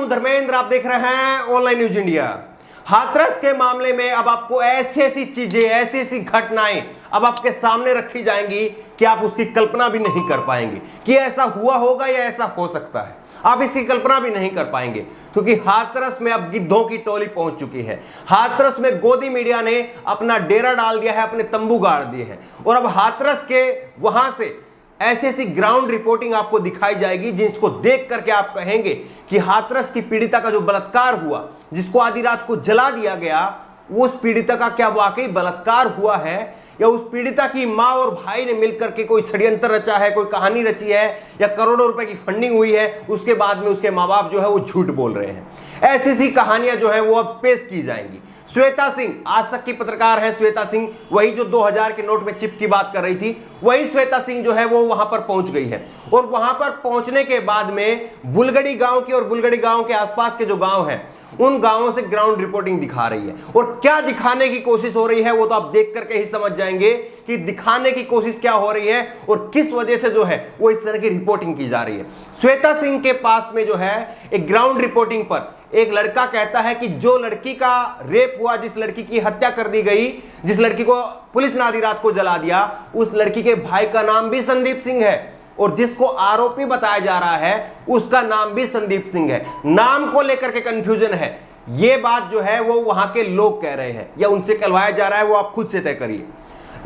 धर्मेंद्र, आप देख रहे हैं ऑनलाइन न्यूज इंडिया। हाथरस के मामले में अब आपको ऐसी ऐसी चीजें, ऐसी ऐसी घटनाएं अब आपके सामने रखी जाएंगी कि आप उसकी कल्पना भी नहीं कर पाएंगे कि ऐसा हुआ होगा या ऐसा हो सकता है। आप इसकी कल्पना भी नहीं कर पाएंगे क्योंकि हाथरस में अब गिद्धों की टोली पहुंच चुकी है। हाथरस में गोदी मीडिया ने अपना डेरा डाल दिया है, अपने तंबू गाड़ दिए हैं और अब हाथरस के वहां से ऐसी ऐसी ग्राउंड रिपोर्टिंग आपको दिखाई जाएगी जिसको देख करके आप कहेंगे कि हाथरस की पीड़िता का जो बलात्कार हुआ, जिसको आधी रात को जला दिया गया, उस पीड़िता का क्या वाकई बलात्कार हुआ है या उस पीड़िता की मां और भाई ने मिलकर के कोई षड्यंत्र रचा है, कोई कहानी रची है या करोड़ों रुपए की फंडिंग हुई है। उसके बाद में उसके मां बाप जो है वो झूठ बोल रहे हैं। ऐसी ऐसी कहानियां जो है वो अब पेश की जाएंगी। श्वेता सिंह, आज तक की पत्रकार है श्वेता सिंह, वही जो 2000 के नोट में चिप की बात कर रही थी, वही श्वेता सिंह जो है वो वहां पर पहुंच गई है और वहां पर पहुंचने के बाद में बुलगड़ी गांव की और बुलगड़ी गांव के आसपास के जो गांव हैं उन गांवों से ग्राउंड रिपोर्टिंग दिखा रही है और क्या दिखाने की कोशिश हो रही है वो तो आप देख करके ही समझ जाएंगे कि दिखाने की कोशिश क्या हो रही है और किस वजह से जो है वो इस तरह की रिपोर्टिंग की जा रही है। श्वेता सिंह के पास में जो है एक ग्राउंड रिपोर्टिंग पर एक लड़का कहता है कि जो लड़की का रेप हुआ, जिस लड़की की हत्या कर दी गई, जिस लड़की को पुलिस ने आधी रात को जला दिया, उस लड़की के भाई का नाम भी संदीप सिंह है और जिसको आरोपी बताया जा रहा है उसका नाम भी संदीप सिंह है। नाम को लेकर के कंफ्यूजन है, ये बात जो है वो वहां के लोग कह रहे हैं या उनसे कहलवाया जा रहा है, वो आप खुद से तय करिए।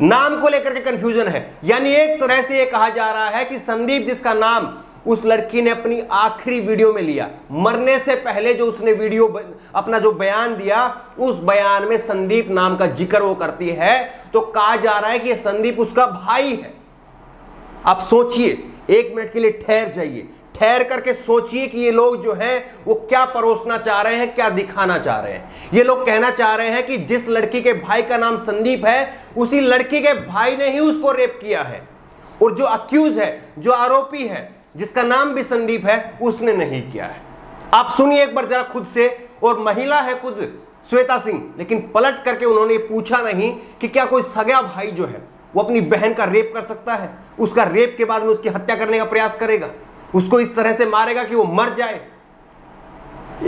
नाम को लेकर के कंफ्यूजन है, यानी एक तरह से ये कहा जा रहा है कि संदीप जिसका नाम उस लड़की ने अपनी आखिरी वीडियो में लिया, मरने से पहले जो उसने वीडियो अपना जो बयान दिया, उस बयान में संदीप नाम का जिक्र वो करती है, तो कहा जा रहा है कि ये संदीप उसका भाई है। आप सोचिए, एक मिनट के लिए ठहर जाइए, ठहर करके सोचिए कि ये लोग जो हैं वो क्या परोसना चाह रहे हैं, क्या दिखाना चाह रहे हैं। ये लोग कहना चाह रहे हैं कि जिस लड़की के भाई का नाम संदीप है, उसी लड़की के भाई ने ही उसको रेप किया है और जो अक्यूज है, जो आरोपी है, जिसका नाम भी संदीप है, उसने नहीं किया है। आप सुनिए एक बार जरा खुद से। और महिला है खुद श्वेता सिंह, लेकिन पलट करके उन्होंने पूछा नहीं कि क्या कोई सगा भाई जो है वो अपनी बहन का रेप कर सकता है, उसका रेप के बाद में उसकी हत्या करने का प्रयास करेगा, उसको इस तरह से मारेगा कि वो मर जाए।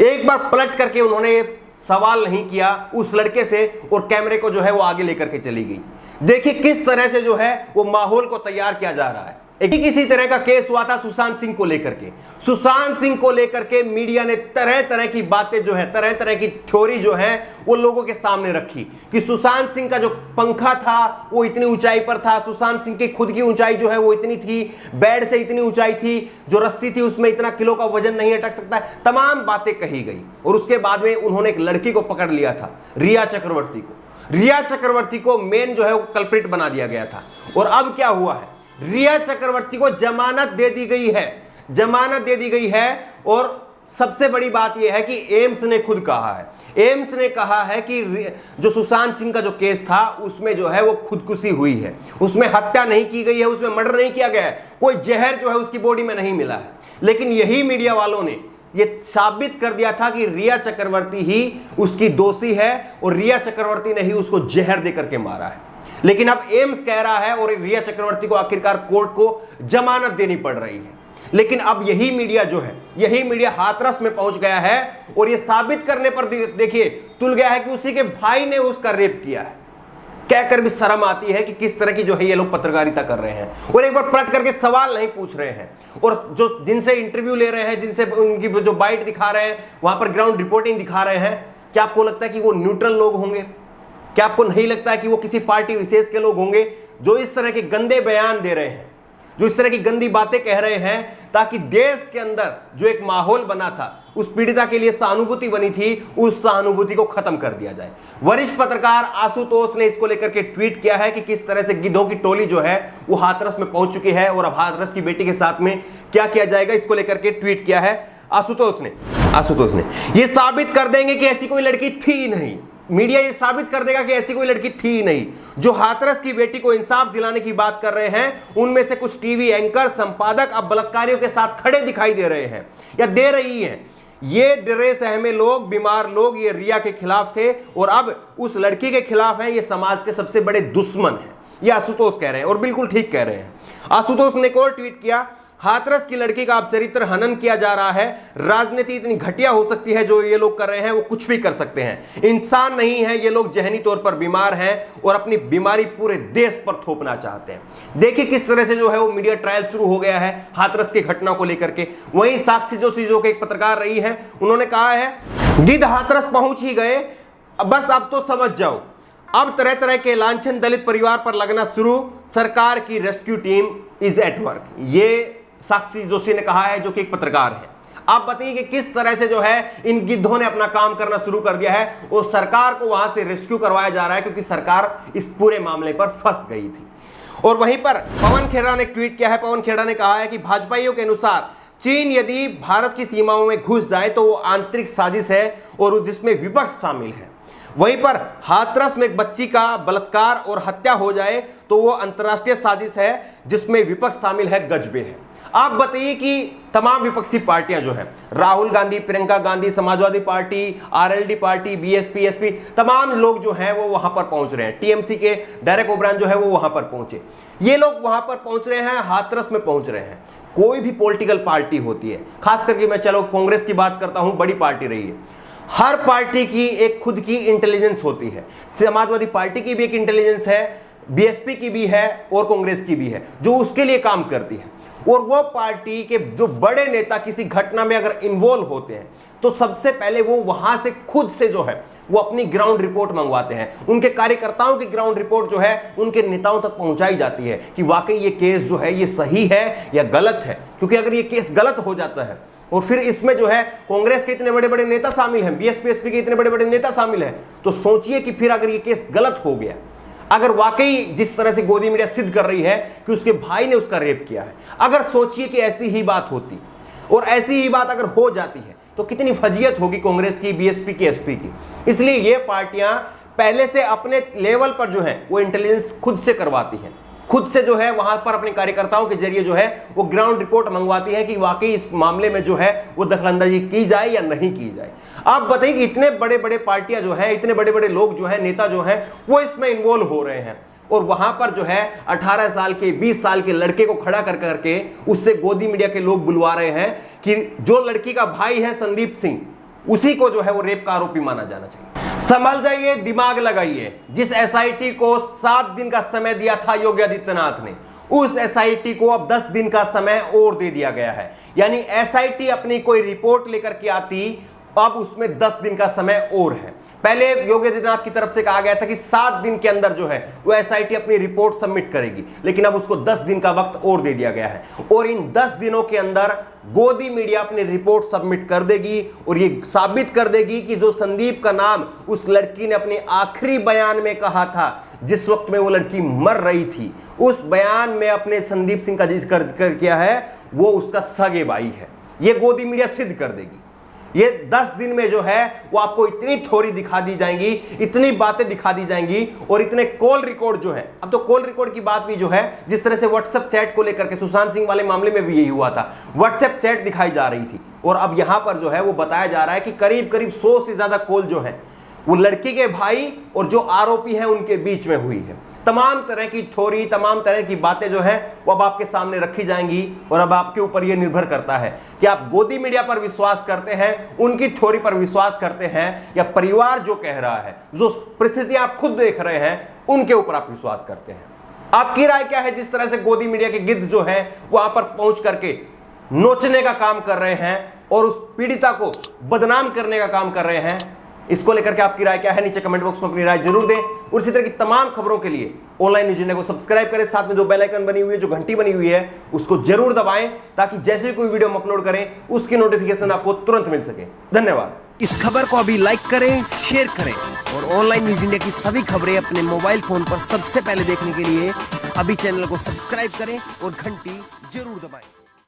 एक बार पलट करके उन्होंने सवाल नहीं किया उस लड़के से और कैमरे को जो है वो आगे लेकर के चली गई। देखिए किस तरह से जो है वो माहौल को तैयार किया जा रहा है। एक किसी तरह का केस हुआ था सुशांत सिंह को लेकर के। सुशांत सिंह को लेकर के मीडिया ने तरह तरह की बातें जो है, तरह तरह की थ्योरी जो है वो लोगों के सामने रखी कि सुशांत सिंह का जो पंखा था वो इतनी ऊंचाई पर था, सुशांत सिंह की खुद की ऊंचाई जो है वो इतनी थी, बेड से इतनी ऊंचाई थी, जो रस्सी थी उसमें इतना किलो का वजन नहीं अटक सकता है। तमाम बातें कही गई और उसके बाद में उन्होंने एक लड़की को पकड़ लिया था, रिया चक्रवर्ती को। रिया चक्रवर्ती को मेन जो है वो कल्प्रिट बना दिया गया था और अब क्या हुआ है, रिया चक्रवर्ती को जमानत दे दी गई है, जमानत दे दी गई है। और सबसे बड़ी बात यह है कि एम्स ने खुद कहा है, एम्स ने कहा है कि जो सुशांत सिंह का जो केस था उसमें जो है वो खुदकुशी हुई है, उसमें हत्या नहीं की गई है, उसमें मर्डर नहीं किया गया है, कोई जहर जो है उसकी बॉडी में नहीं मिला है। लेकिन यही मीडिया वालों ने ये साबित कर दिया था कि रिया चक्रवर्ती ही उसकी दोषी है और रिया चक्रवर्ती ने ही उसको जहर दे करके मारा है। लेकिन अब एम्स कह रहा है और रिया चक्रवर्ती को आखिरकार कोर्ट को जमानत देनी पड़ रही है। लेकिन अब यही मीडिया जो है, यही मीडिया हाथरस में पहुंच गया है और यह साबित करने पर देखिए तुल गया है कि उसी के भाई ने उसका रेप किया है। कहकर भी शर्म आती है कि किस तरह की जो है ये लोग पत्रकारिता कर रहे हैं और एक बार पलट करके सवाल नहीं पूछ रहे हैं और जो जिनसे इंटरव्यू ले रहे हैं, जिनसे उनकी जो बाइट दिखा रहे हैं, वहां पर ग्राउंड रिपोर्टिंग दिखा रहे हैं, क्या आपको लगता है कि वो न्यूट्रल लोग होंगे? क्या आपको नहीं लगता है कि वो किसी पार्टी विशेष के लोग होंगे जो इस तरह के गंदे बयान दे रहे हैं, जो इस तरह की गंदी बातें कह रहे हैं ताकि देश के अंदर जो एक माहौल बना था, उस पीड़िता के लिए सहानुभूति बनी थी, उस सहानुभूति को खत्म कर दिया जाए। वरिष्ठ पत्रकार आशुतोष ने इसको लेकर के ट्वीट किया है कि किस तरह से गिद्धों की टोली जो है वो हाथरस में पहुंच चुकी है और अब हाथरस की बेटी के साथ में क्या किया जाएगा, इसको लेकर के ट्वीट किया है आशुतोष ने। ये साबित कर देंगे कि ऐसी कोई लड़की थी नहीं, मीडिया ये साबित कर देगा कि ऐसी कोई लड़की थी नहीं। जो हाथरस की बेटी को इंसाफ दिलाने की बात कर रहे हैं उनमें से कुछ टीवी एंकर, संपादक अब बलात्कारियों के साथ खड़े दिखाई दे रहे हैं या दे रही हैं। ये डरे सहमे लोग, बीमार लोग ये रिया के खिलाफ थे और अब उस लड़की के खिलाफ हैं। ये समाज के सबसे बड़े दुश्मन हैं, ये आशुतोष कह रहे हैं और बिल्कुल ठीक कह रहे हैं। आशुतोष ने एक और ट्वीट किया हाथरस की लड़की का अब चरित्र हनन किया जा रहा है। राजनीति इतनी घटिया हो सकती है, जो ये लोग कर रहे हैं वो कुछ भी कर सकते हैं। इंसान नहीं है ये लोग, जहनी तौर पर बीमार हैं और अपनी बीमारी पूरे देश पर थोपना चाहते हैं। देखिए किस तरह से जो है वो मीडिया ट्रायल शुरू हो गया है हाथरस की घटना को लेकर के। वहीं साक्षी जोशी जो कि एक पत्रकार रही है, उन्होंने कहा है गिद्ध हाथरस पहुंच ही गए, बस अब तो समझ जाओ। अब तरह तरह के लांछन दलित परिवार पर लगना शुरू, सरकार की rescue team is at work. ये साक्षी जोशी ने कहा है, जो कि एक पत्रकार है। आप बताइए कि किस तरह से जो है इन गिद्धों ने अपना काम करना शुरू कर दिया है और सरकार को वहां से रेस्क्यू करवाया जा रहा है, क्योंकि सरकार इस पूरे मामले पर फंस गई थी। और वहीं पर पवन खेड़ा ने एक ट्वीट किया है। पवन खेड़ा ने कहा है कि भाजपाइयों के अनुसार चीन यदि भारत की सीमाओं में घुस जाए तो वो आंतरिक साजिश है और जिसमें विपक्ष शामिल है। वहीं पर हाथरस में एक बच्ची का बलात्कार और हत्या हो जाए तो वो अंतर्राष्ट्रीय साजिश है जिसमें विपक्ष शामिल है, गजबे है। आप बताइए कि तमाम विपक्षी पार्टियां जो है, Rahul Gandhi, Priyanka Gandhi, Samajwadi party, RLD party, BSP, SP, तमाम लोग जो हैं वो वहां पर पहुंच रहे हैं। टीएमसी के डेरेक ओब्रायन जो है वो वहां पर पहुंचे। ये लोग वहां पर पहुंच रहे हैं, हाथरस में पहुंच रहे हैं। कोई भी पॉलिटिकल पार्टी होती है, खास करके मैं चलो कांग्रेस की बात करता हूं, बड़ी पार्टी रही है। हर पार्टी की एक खुद की इंटेलिजेंस होती है। समाजवादी पार्टी की भी एक इंटेलिजेंस है, बीएसपी की भी है और कांग्रेस की भी है, जो उसके लिए काम करती है। और वो पार्टी के जो बड़े नेता किसी घटना में अगर इन्वॉल्व होते हैं तो सबसे पहले वो वहां से खुद से जो है वो अपनी ग्राउंड रिपोर्ट मंगवाते हैं। उनके कार्यकर्ताओं की ग्राउंड रिपोर्ट जो है उनके नेताओं तक पहुंचाई जाती है कि वाकई ये केस जो है ये सही है या गलत है। क्योंकि अगर ये केस गलत हो जाता है और फिर इसमें जो है कांग्रेस के इतने बड़े बड़े नेता शामिल हैं, बीएसपी, एसपी के इतने बड़े बड़े नेता शामिल हैं, तो सोचिए कि फिर अगर ये केस गलत हो गया, अगर वाकई जिस तरह से गोदी मीडिया सिद्ध कर रही है कि उसके भाई ने उसका रेप किया है, अगर सोचिए कि ऐसी ही बात होती और ऐसी ही बात अगर हो जाती है तो कितनी फजीयत होगी कांग्रेस की, बीएसपी की, एसपी की। इसलिए ये पार्टियां पहले से अपने लेवल पर जो है वो इंटेलिजेंस खुद से करवाती हैं, खुद से जो है वहां पर अपने कार्यकर्ताओं के जरिए जो है वो ग्राउंड रिपोर्ट मंगवाती है कि वाकई इस मामले में जो है वो दखलंदाजी की जाए या नहीं की जाए। आप बताइए कि इतने बड़े बड़े पार्टियां जो है, इतने बड़े बड़े लोग जो है, नेता जो है, वो इसमें इन्वॉल्व हो रहे हैं और वहां पर जो है 18 साल के, 20 साल के लड़के को खड़ा कर करके उससे गोदी मीडिया के लोग बुलवा रहे हैं कि जो लड़की का भाई है संदीप सिंह, उसी को जो है वो रेप का आरोपी माना जाना चाहिए। संभल जाइए, दिमाग लगाइए। जिस एसआईटी को 7 दिन का समय दिया था योगी आदित्यनाथ ने, उस एसआईटी को अब 10 दिन का समय और दे दिया गया है। यानी एसआईटी अपनी कोई रिपोर्ट लेकर के आती, अब उसमें 10 दिन का समय और है। पहले योगी आदित्यनाथ की तरफ से कहा गया था कि 7 दिन के अंदर जो है वो एसआईटी अपनी रिपोर्ट सबमिट करेगी, लेकिन अब उसको 10 दिन का वक्त और दे दिया गया है। और इन 10 दिनों के अंदर गोदी मीडिया अपनी रिपोर्ट सबमिट कर देगी और ये साबित कर देगी कि जो संदीप का नाम उस लड़की ने अपने आखिरी बयान में कहा था, जिस वक्त में वो लड़की मर रही थी, उस बयान में अपने संदीप सिंह का जिक्र किया है, वो उसका सगे भाई है। ये गोदी मीडिया सिद्ध कर देगी। ये 10 दिन में जो है वो आपको इतनी थ्योरी दिखा दी जाएंगी, इतनी बातें दिखा दी जाएंगी और इतने कॉल रिकॉर्ड जो है, अब तो कॉल रिकॉर्ड की बात भी जो है, जिस तरह से व्हाट्सएप चैट को लेकर के सुशांत सिंह वाले मामले में भी यही हुआ था, व्हाट्सएप चैट दिखाई जा रही थी और अब यहां पर जो है वो बताया जा रहा है कि करीब करीब 100 से ज्यादा कॉल जो है वो लड़की के भाई और जो आरोपी हैं उनके बीच में हुई है। तमाम तरह की थ्योरी, तमाम तरह की बातें जो है वो अब आपके सामने रखी जाएंगी और अब आपके ऊपर ये निर्भर करता है कि आप गोदी मीडिया पर विश्वास करते हैं, उनकी थ्योरी पर विश्वास करते हैं, या परिवार जो कह रहा है, जो परिस्थितियां आप खुद देख रहे हैं, उनके ऊपर आप विश्वास करते हैं। आपकी राय क्या है? जिस तरह से गोदी मीडिया के गिद्ध जो है वहां पर पहुंच करके नोचने का काम कर रहे हैं और उस पीड़िता को बदनाम करने का काम कर रहे हैं, इसको लेकर के आपकी राय क्या है? नीचे कमेंट बॉक्स में अपनी राय जरूर दें और इसी तरह की तमाम खबरों के लिए ऑनलाइन न्यूज इंडिया को सब्सक्राइब करें। साथ में जो बेल आइकन बनी हुई है, जो घंटी बनी हुई है, उसको जरूर दबाएं ताकि जैसे ही कोई वीडियो हम अपलोड करें उसकी नोटिफिकेशन आपको तुरंत मिल सके। धन्यवाद। इस खबर को अभी लाइक करें, शेयर करें और ऑनलाइन न्यूज इंडिया की सभी खबरें अपने मोबाइल फोन पर सबसे पहले देखने के लिए अभी चैनल को सब्सक्राइब करें और घंटी जरूर दबाएं।